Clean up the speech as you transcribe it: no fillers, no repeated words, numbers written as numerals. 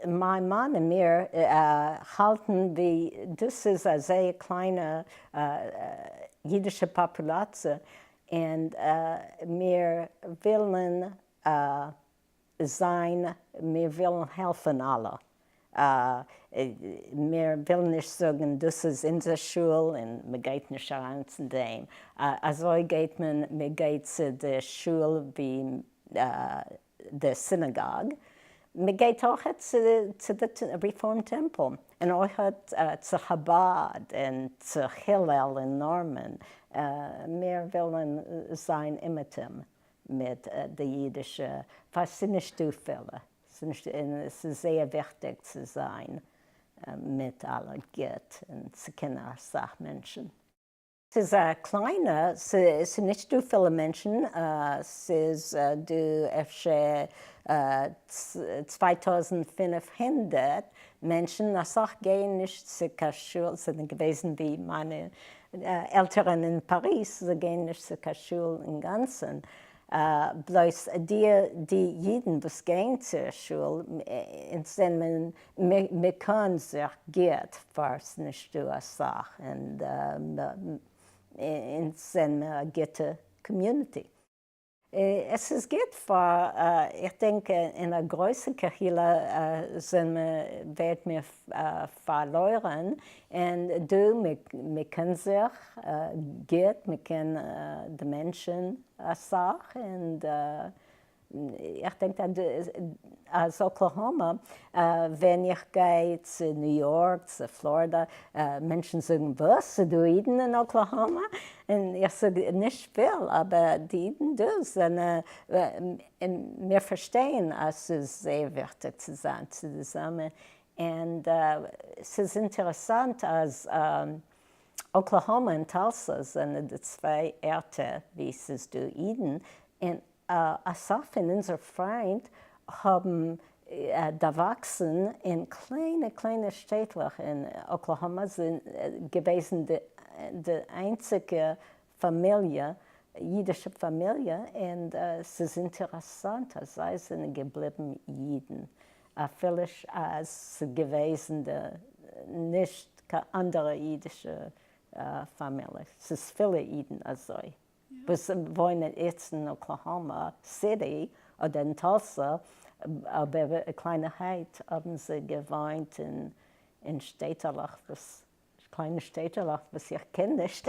mein Mann und mir halten, das ist eine sehr kleine jiddische Population und wir wollen sein, wir wollen helfen alle. Wir wollen nicht sagen, das ist in der Schule und man geht nicht rein zu dem. Also geht man geht zu der Schule wie der Synagoge. Man geht auch zu dem Reformtempel und auch zu Chabad und zu Hillel in Norman. Wir wollen sein imitem mit der jiddischen, fast nicht zu viele. Es ist sehr wichtig zu sein mit allen Gott und zu kennen als Sachmenschen. Es ist kleiner, es sind nicht so viele Menschen, es ist 2500 Menschen, das auch gehen nicht zur Schule, es sind gewesen wie meine Eltern in Paris, sie gehen nicht zur Schule im Ganzen. Bloß die Jiden, die gehen zur Schule, wir können sich gut fast nicht so eine Sache. Und sind eine gute Community. Es ist gut für, ich denke, in einer großen Kirche wird mir verloren. Und wir können sich gut, wir kennen die Menschen sagen. Und ich denke, als Oklahoma, wenn ich gehe zu New York, zu Florida, Menschen sagen, was, du Jiden in Oklahoma? Und ich sage, nicht viel, aber die Jiden das. Und wir verstehen, es ist sehr wichtig zu sein zusammen. Und es ist interessant, als Oklahoma und Tulsa sind die zwei Orte, wie es ist, du Jiden. Und Asaf und unser Freund haben erwachsen in kleine Städte in Oklahoma sind gewesen die einzige Familie, jiddische Familie, und es ist interessant, als sie sind geblieben Jiden. Vielleicht als gewesen nicht keine andere jiddische Familie. Es ist viele Jiden also. Wir wohnen jetzt in Oklahoma City oder in Tulsa, aber eine Kleinheit haben sie gewohnt in Städtelach, kleine Städtelach, was ich kenne nicht.